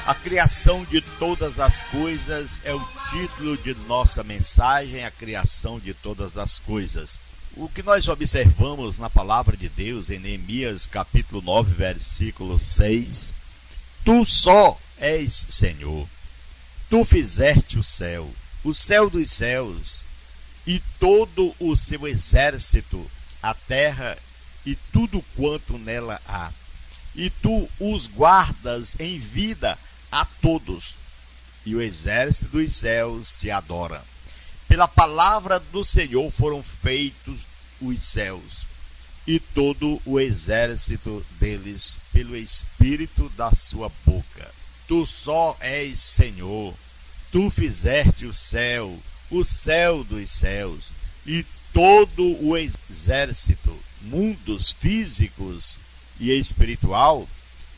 A criação de todas as coisas é o título de nossa mensagem, a criação de todas as coisas. O que nós observamos na palavra de Deus em Neemias capítulo 9, versículo 6, Tu só és Senhor, Tu fizeste o céu dos céus, e todo o seu exército, a terra e tudo quanto nela há, e Tu os guardas em vida a todos, e o exército dos céus te adora. Pela palavra do Senhor foram feitos os céus, e todo o exército deles pelo espírito da sua boca. Tu só és Senhor, Tu fizeste o céu dos céus, e todo o exército, mundos físicos e espiritual,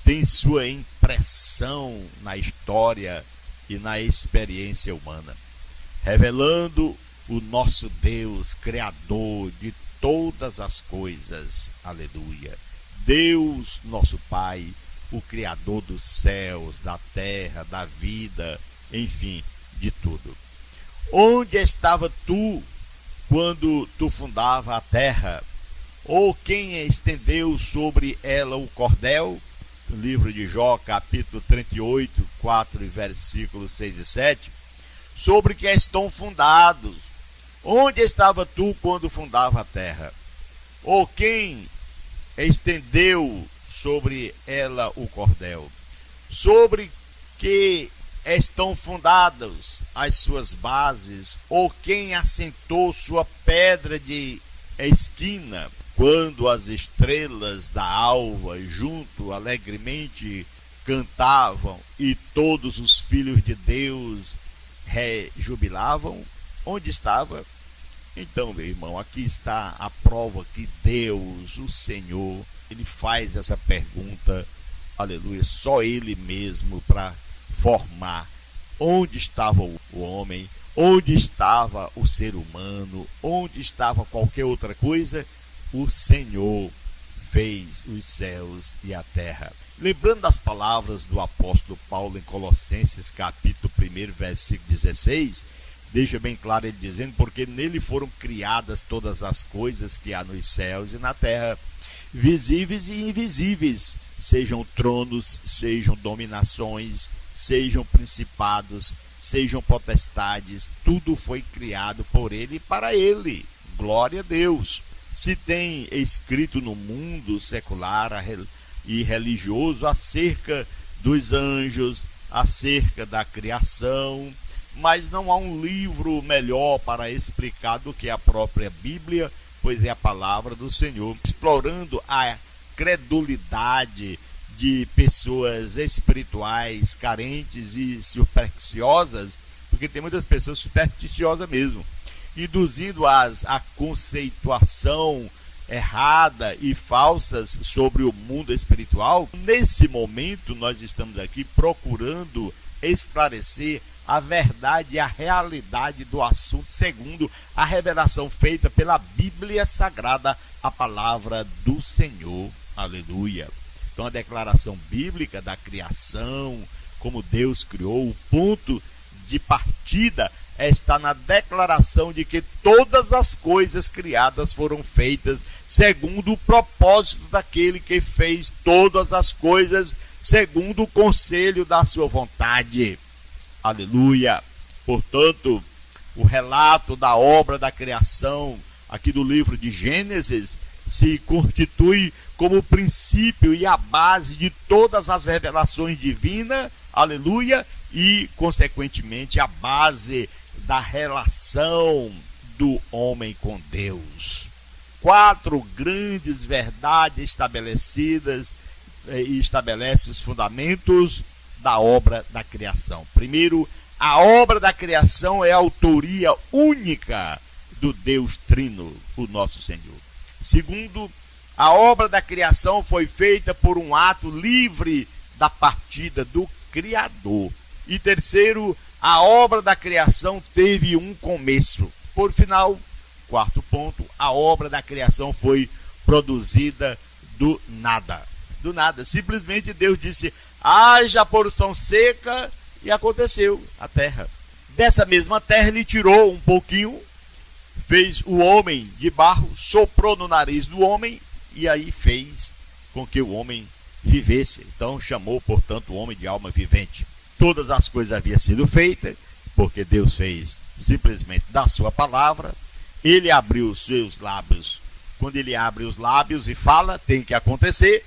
tem sua impressão na história e na experiência humana, revelando o nosso Deus, Criador de todas as coisas. Aleluia! Deus, nosso Pai, o Criador dos céus, da terra, da vida, enfim, de tudo. Onde estava Tu quando Tu fundava a terra? Ou quem estendeu sobre ela o cordel? Livro de Jó, capítulo 38, 4 e versículos 6 e 7, sobre que estão fundados. Onde estava Tu quando fundava a terra? Ou quem estendeu sobre ela o cordel? Sobre que estão fundadas as suas bases? Ou quem assentou sua pedra de esquina? Quando as estrelas da alva junto alegremente cantavam e todos os filhos de Deus rejubilavam, onde estava? Então, meu irmão, aqui está a prova que Deus, o Senhor, Ele faz essa pergunta, aleluia, só Ele mesmo para formar onde estava o homem, onde estava o ser humano, onde estava qualquer outra coisa. O Senhor fez os céus e a terra. Lembrando das palavras do apóstolo Paulo em Colossenses capítulo 1, versículo 16, deixa bem claro ele dizendo, porque nele foram criadas todas as coisas que há nos céus e na terra, visíveis e invisíveis, sejam tronos, sejam dominações, sejam principados, sejam potestades, tudo foi criado por ele e para ele. Glória a Deus! Se tem escrito no mundo secular e religioso acerca dos anjos, acerca da criação, mas não há um livro melhor para explicar do que a própria Bíblia, pois é a palavra do Senhor, explorando a credulidade de pessoas espirituais carentes e supersticiosas, porque tem muitas pessoas supersticiosas mesmo, induzindo-as à conceituação errada e falsas sobre o mundo espiritual. Nesse momento nós estamos aqui procurando esclarecer a verdade e a realidade do assunto segundo a revelação feita pela Bíblia Sagrada, a palavra do Senhor. Aleluia! Então a declaração bíblica da criação, como Deus criou, o ponto de partida está na declaração de que todas as coisas criadas foram feitas segundo o propósito daquele que fez todas as coisas segundo o conselho da sua vontade. Aleluia! Portanto, o relato da obra da criação aqui do livro de Gênesis se constitui como o princípio e a base de todas as revelações divinas, aleluia, e consequentemente a base da relação do homem com Deus. 4 grandes verdades estabelecidas e estabelece os fundamentos da obra da criação. Primeiro, a obra da criação é a autoria única do Deus Trino, o nosso Senhor. Segundo, a obra da criação foi feita por um ato livre da partida do Criador. E terceiro, a obra da criação teve um começo. Por final, 4º ponto, a obra da criação foi produzida do nada. Do nada. Simplesmente Deus disse, haja porção seca, e aconteceu a terra. Dessa mesma terra ele tirou um pouquinho, fez o homem de barro, soprou no nariz do homem, e aí fez com que o homem vivesse. Então chamou, portanto, o homem de alma vivente. Todas as coisas haviam sido feitas, porque Deus fez simplesmente da sua palavra. Ele abriu os seus lábios. Quando ele abre os lábios e fala, tem que acontecer.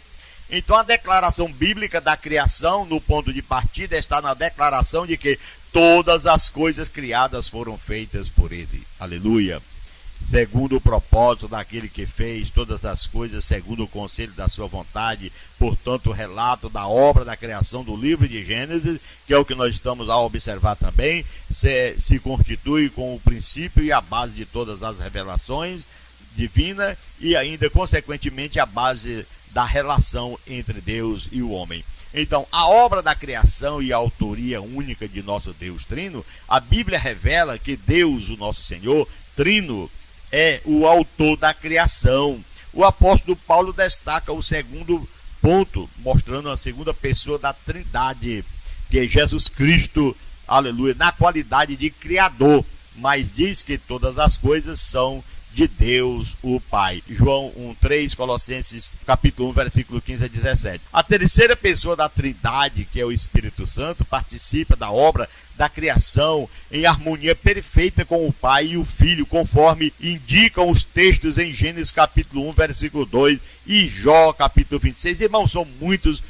Então a declaração bíblica da criação, no ponto de partida, está na declaração de que todas as coisas criadas foram feitas por ele. Aleluia. Segundo o propósito daquele que fez todas as coisas, segundo o conselho da sua vontade. Portanto, o relato da obra da criação do livro de Gênesis, que é o que nós estamos a observar também, se constitui com o princípio e a base de todas as revelações divinas e ainda, consequentemente, a base da relação entre Deus e o homem. Então, a obra da criação e a autoria única de nosso Deus Trino, a Bíblia revela que Deus, o nosso Senhor, Trino, é o autor da criação. O apóstolo Paulo destaca o segundo ponto, mostrando a segunda pessoa da Trindade, que é Jesus Cristo, aleluia, na qualidade de Criador, mas diz que todas as coisas são de Deus o Pai. João 1:3, Colossenses capítulo 1, versículo 15 a 17. A terceira pessoa da Trindade, que é o Espírito Santo, participa da obra da criação em harmonia perfeita com o Pai e o Filho, conforme indicam os textos em Gênesis capítulo 1, versículo 2 e Jó capítulo 26. Irmãos, são muitos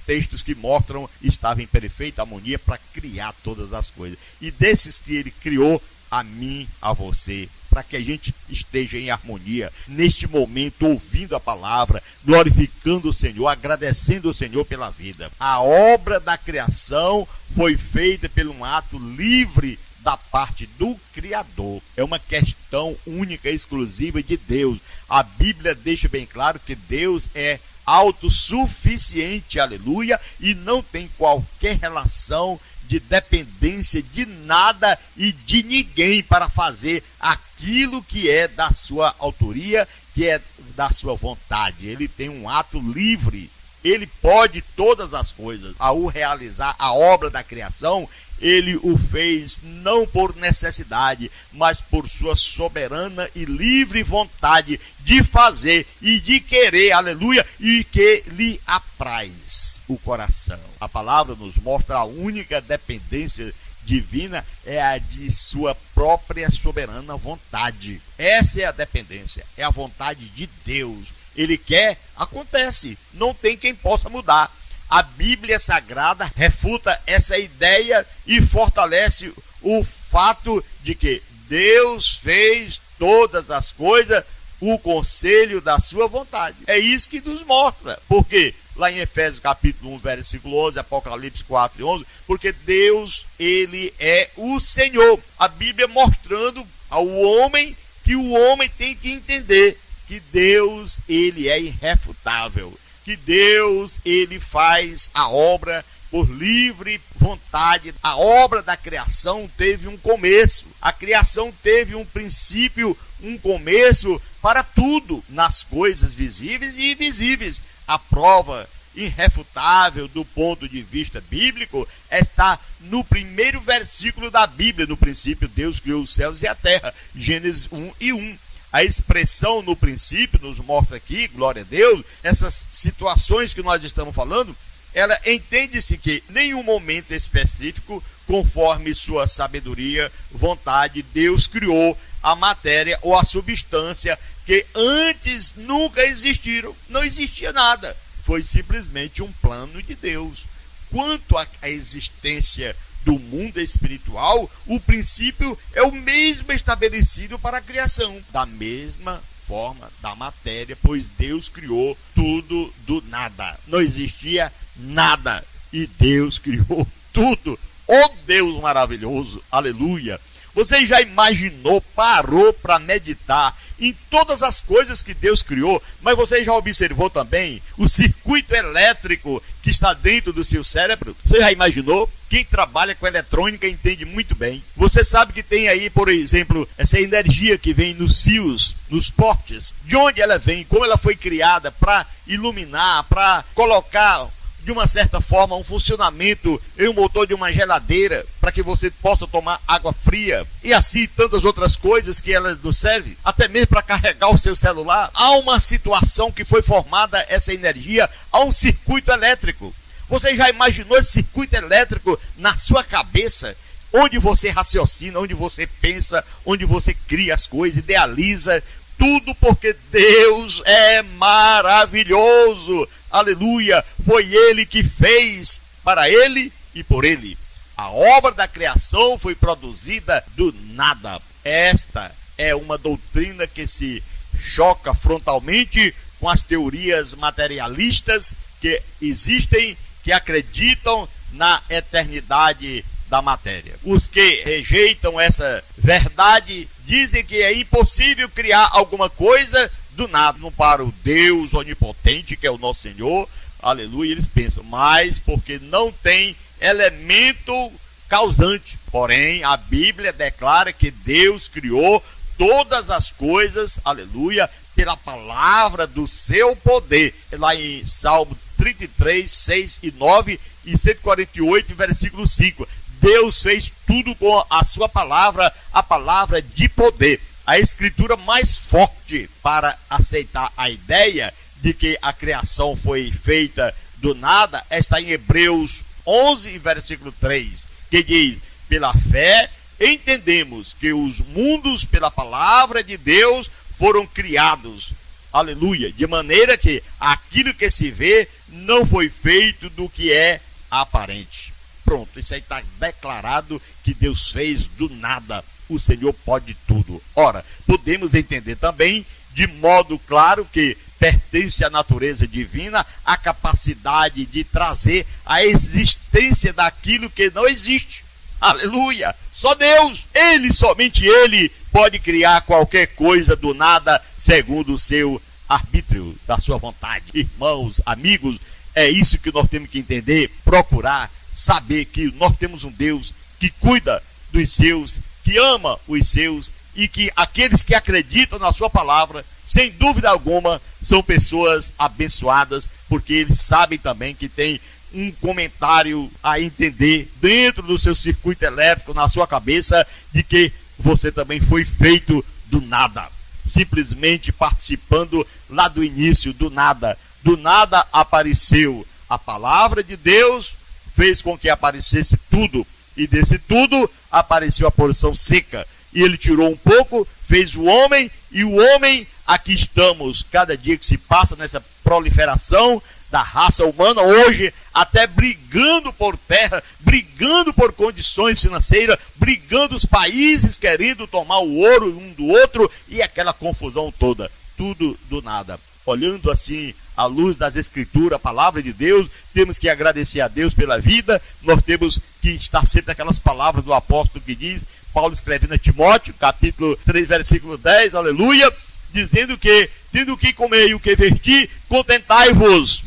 textos que mostram que estava em perfeita harmonia para criar todas as coisas. E desses que ele criou, a mim, a você, para que a gente esteja em harmonia neste momento, ouvindo a palavra, glorificando o Senhor, agradecendo o Senhor pela vida. A obra da criação foi feita por um ato livre da parte do Criador. É uma questão única, exclusiva de Deus. A Bíblia deixa bem claro que Deus é autossuficiente, aleluia, e não tem qualquer relação de dependência de nada e de ninguém para fazer aquilo que é da sua autoria, que é da sua vontade. Ele tem um ato livre, ele pode todas as coisas. Ao realizar a obra da criação, ele o fez não por necessidade, mas por sua soberana e livre vontade de fazer e de querer, aleluia, e que lhe apraz o coração. A palavra nos mostra a única dependência divina é a de sua própria soberana vontade. Essa é a dependência, é a vontade de Deus. Ele quer, acontece, não tem quem possa mudar. A Bíblia Sagrada refuta essa ideia e fortalece o fato de que Deus fez todas as coisas o conselho da sua vontade. É isso que nos mostra. Por quê? Lá em Efésios capítulo 1, versículo 11, Apocalipse 4 e 11, porque Deus, ele é o Senhor. A Bíblia mostrando ao homem que o homem tem que entender que Deus, ele é irrefutável. Que Deus, ele faz a obra por livre vontade. A obra da criação teve um começo. A criação teve um princípio, um começo para tudo, nas coisas visíveis e invisíveis. A prova irrefutável do ponto de vista bíblico está no primeiro versículo da Bíblia. No princípio, Deus criou os céus e a terra. Gênesis 1:1. A expressão no princípio nos mostra aqui, glória a Deus, essas situações que nós estamos falando, ela entende-se que em nenhum momento específico, conforme sua sabedoria, vontade, Deus criou a matéria ou a substância que antes nunca existiram. Não existia nada. Foi simplesmente um plano de Deus. Quanto à existência do mundo espiritual, o princípio é o mesmo estabelecido para a criação, da mesma forma da matéria, pois Deus criou tudo do nada. Não existia nada e Deus criou tudo. Oh Deus maravilhoso, aleluia! Você já imaginou, parou para meditar em todas as coisas que Deus criou, mas você já observou também o circuito elétrico que está dentro do seu cérebro? Você já imaginou? Quem trabalha com eletrônica entende muito bem. Você sabe que tem aí, por exemplo, essa energia que vem nos fios, nos postes. De onde ela vem? Como ela foi criada para iluminar, para colocar de uma certa forma, um funcionamento em um motor de uma geladeira, para que você possa tomar água fria, e assim tantas outras coisas que ela nos serve, até mesmo para carregar o seu celular. Há uma situação que foi formada essa energia, há um circuito elétrico. Você já imaginou esse circuito elétrico na sua cabeça, onde você raciocina, onde você pensa, onde você cria as coisas, idealiza, tudo porque Deus é maravilhoso. Aleluia! Foi Ele que fez, para Ele e por Ele. A obra da criação foi produzida do nada. Esta é uma doutrina que se choca frontalmente com as teorias materialistas que existem, que acreditam na eternidade da matéria. Os que rejeitam essa verdade dizem que é impossível criar alguma coisa do nada. Não para o Deus onipotente, que é o nosso Senhor, aleluia, eles pensam, mas porque não tem elemento causante. Porém, a Bíblia declara que Deus criou todas as coisas, aleluia, pela palavra do seu poder. Lá em Salmo 33, 6 e 9 e 148, versículo 5. Deus fez tudo com a sua palavra, a palavra de poder. A escritura mais forte para aceitar a ideia de que a criação foi feita do nada está em Hebreus 11, versículo 3, que diz: pela fé entendemos que os mundos pela palavra de Deus foram criados, aleluia, de maneira que aquilo que se vê não foi feito do que é aparente. Pronto, isso aí está declarado que Deus fez do nada. O Senhor pode tudo. Ora, podemos entender também, de modo claro, que pertence à natureza divina a capacidade de trazer a existência daquilo que não existe. Aleluia! Só Deus, Ele, somente Ele, pode criar qualquer coisa do nada, segundo o seu arbítrio, da sua vontade. Irmãos, amigos, é isso que nós temos que entender, procurar saber que nós temos um Deus que cuida dos seus, que ama os seus, e que aqueles que acreditam na sua palavra, sem dúvida alguma, são pessoas abençoadas, porque eles sabem também que tem um comentário a entender dentro do seu circuito elétrico, na sua cabeça, de que você também foi feito do nada, simplesmente participando lá do início, do nada apareceu a palavra de Deus, fez com que aparecesse tudo, e desse tudo apareceu a porção seca, e ele tirou um pouco, fez o homem, e o homem, aqui estamos, cada dia que se passa nessa proliferação da raça humana, hoje até brigando por terra, brigando por condições financeiras, brigando os países querendo tomar o ouro um do outro, e aquela confusão toda, tudo do nada. Olhando assim à luz das Escrituras, a palavra de Deus, temos que agradecer a Deus pela vida. Nós temos que estar sempre aquelas palavras do apóstolo que diz, Paulo escrevendo a Timóteo, capítulo 3, versículo 10, aleluia, dizendo que, tendo o que comer e o que vestir, contentai-vos,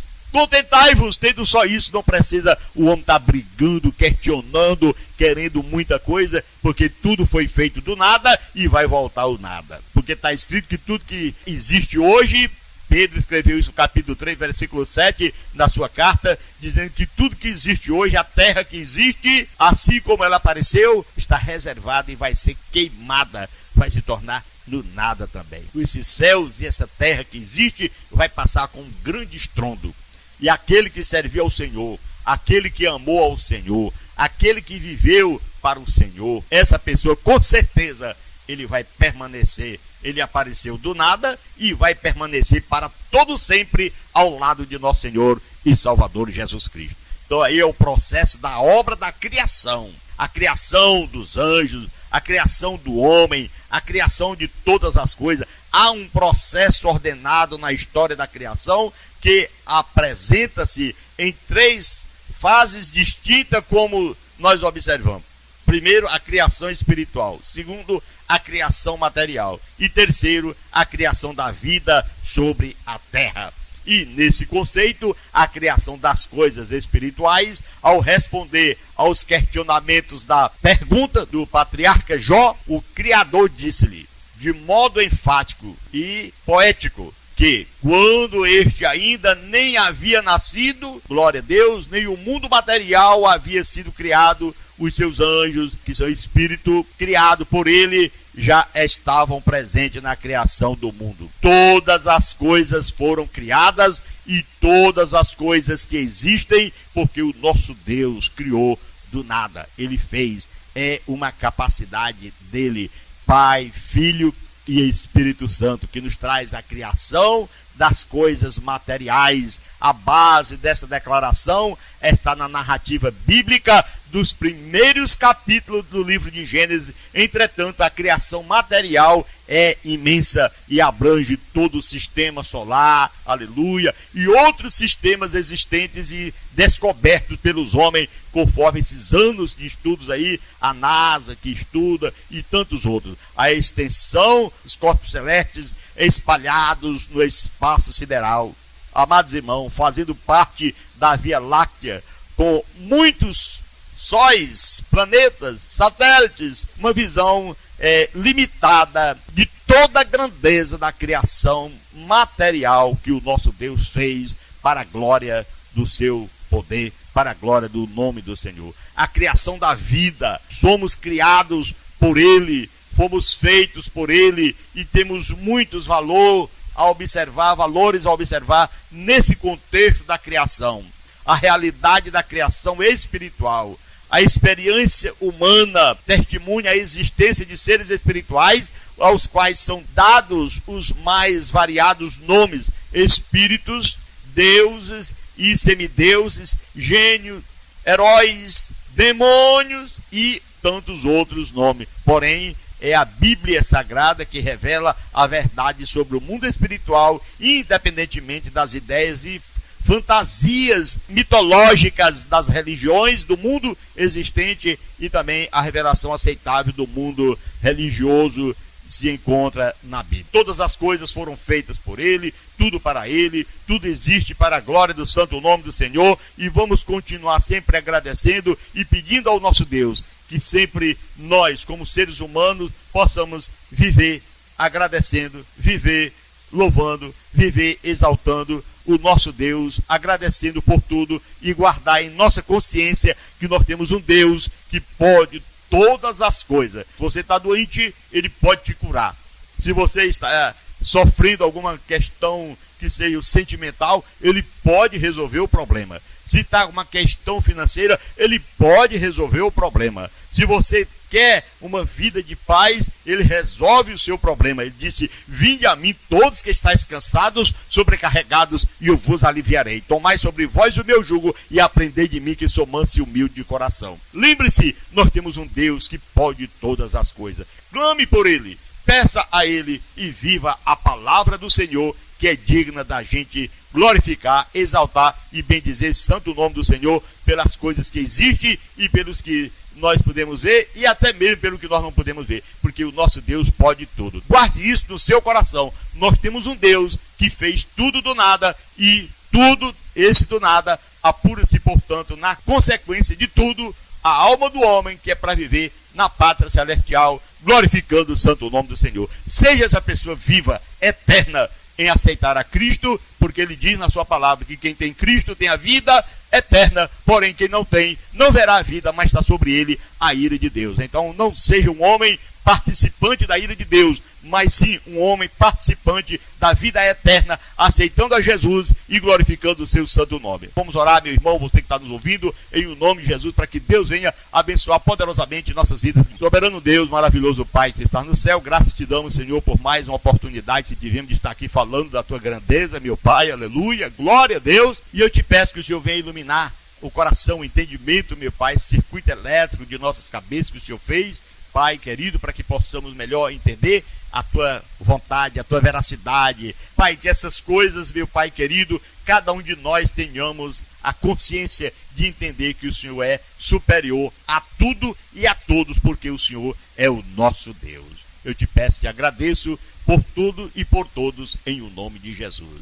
tendo só isso. Não precisa o homem estar brigando, questionando, querendo muita coisa, porque tudo foi feito do nada e vai voltar ao nada, porque está escrito que tudo que existe hoje, Pedro escreveu isso no capítulo 3, versículo 7, na sua carta, dizendo que tudo que existe hoje, a terra que existe, assim como ela apareceu, está reservada e vai ser queimada, vai se tornar no nada também. Esses céus e essa terra que existe vai passar com um grande estrondo. E aquele que serviu ao Senhor, aquele que amou ao Senhor, aquele que viveu para o Senhor, essa pessoa com certeza ele vai permanecer. Ele apareceu do nada e vai permanecer para todo sempre ao lado de nosso Senhor e Salvador Jesus Cristo. Então aí é o processo da obra da criação, a criação dos anjos, a criação do homem, a criação de todas as coisas. Há um processo ordenado na história da criação que apresenta-se em 3 fases distintas, como nós observamos. Primeiro, a criação espiritual. Segundo, a criação material. E terceiro, a criação da vida sobre a terra. E nesse conceito, a criação das coisas espirituais, ao responder aos questionamentos da pergunta do patriarca Jó, o Criador disse-lhe, de modo enfático e poético, que quando este ainda nem havia nascido, glória a Deus, nem o mundo material havia sido criado, os seus anjos, que são espírito criado por ele, já estavam presentes na criação do mundo. Todas as coisas foram criadas e todas as coisas que existem, porque o nosso Deus criou do nada. Ele fez, é uma capacidade dele, Pai, Filho e Espírito Santo, que nos traz a criação das coisas materiais. A base dessa declaração está na narrativa bíblica dos primeiros capítulos do livro de Gênesis. Entretanto, a criação material é imensa e abrange todo o sistema solar, aleluia, e outros sistemas existentes e descobertos pelos homens, conforme esses anos de estudos aí, a NASA que estuda e tantos outros. A extensão dos corpos celestes espalhados no espaço sideral. Amados irmãos, fazendo parte da Via Láctea, com muitos sóis, planetas, satélites, uma visão limitada de toda a grandeza da criação material que o nosso Deus fez para a glória do seu poder, para a glória do nome do Senhor. A criação da vida, somos criados por Ele, fomos feitos por Ele e temos muitos valores a observar nesse contexto da criação. A realidade da criação espiritual, a experiência humana testemunha a existência de seres espirituais aos quais são dados os mais variados nomes: espíritos, deuses e semideuses, gênios, heróis, demônios e tantos outros nomes. Porém, é a Bíblia Sagrada que revela a verdade sobre o mundo espiritual, independentemente das ideias e fantasias mitológicas das religiões do mundo existente, e também a revelação aceitável do mundo religioso se encontra na Bíblia. Todas as coisas foram feitas por Ele, tudo para Ele, tudo existe para a glória do santo nome do Senhor, e vamos continuar sempre agradecendo e pedindo ao nosso Deus que sempre nós, como seres humanos, possamos viver agradecendo, viver louvando, viver exaltando o nosso Deus, agradecendo por tudo e guardar em nossa consciência que nós temos um Deus que pode todas as coisas. Se você está doente, Ele pode te curar. Se você está sofrendo alguma questão que seja sentimental, Ele pode resolver o problema. Se está uma questão financeira, Ele pode resolver o problema. Se você quer uma vida de paz, Ele resolve o seu problema. Ele disse: vinde a mim todos que estáis cansados, sobrecarregados, e eu vos aliviarei. Tomai sobre vós o meu jugo e aprendei de mim, que sou manso e humilde de coração. Lembre-se, nós temos um Deus que pode todas as coisas. Clame por Ele, peça a Ele e viva a palavra do Senhor, que é digna da gente glorificar, exaltar e bendizer santo nome do Senhor pelas coisas que existem e pelos que nós podemos ver e até mesmo pelo que nós não podemos ver, porque o nosso Deus pode tudo. Guarde isso no seu coração. Nós temos um Deus que fez tudo do nada, e tudo esse do nada apura-se, portanto, na consequência de tudo, a alma do homem, que é para viver na pátria celestial, glorificando o santo nome do Senhor. Seja essa pessoa viva, eterna, em aceitar a Cristo, porque Ele diz na sua palavra que quem tem Cristo tem a vida eterna, porém quem não tem, não verá a vida, mas está sobre ele a ira de Deus. Então não seja um homem participante da ira de Deus, mas sim um homem participante da vida eterna, aceitando a Jesus e glorificando o seu santo nome. Vamos orar, meu irmão, você que está nos ouvindo, em o nome de Jesus, para que Deus venha abençoar poderosamente nossas vidas. Soberano Deus, maravilhoso Pai que está no céu, graças te damos, Senhor, por mais uma oportunidade que tivemos de estar aqui falando da tua grandeza, meu Pai, aleluia, glória a Deus. E eu te peço que o Senhor venha iluminar o coração, o entendimento, meu Pai, esse circuito elétrico de nossas cabeças que o Senhor fez, Pai querido, para que possamos melhor entender a tua vontade, a tua veracidade. Pai, que essas coisas, meu Pai querido, cada um de nós tenhamos a consciência de entender que o Senhor é superior a tudo e a todos, porque o Senhor é o nosso Deus. Eu te peço e agradeço por tudo e por todos, em o nome de Jesus.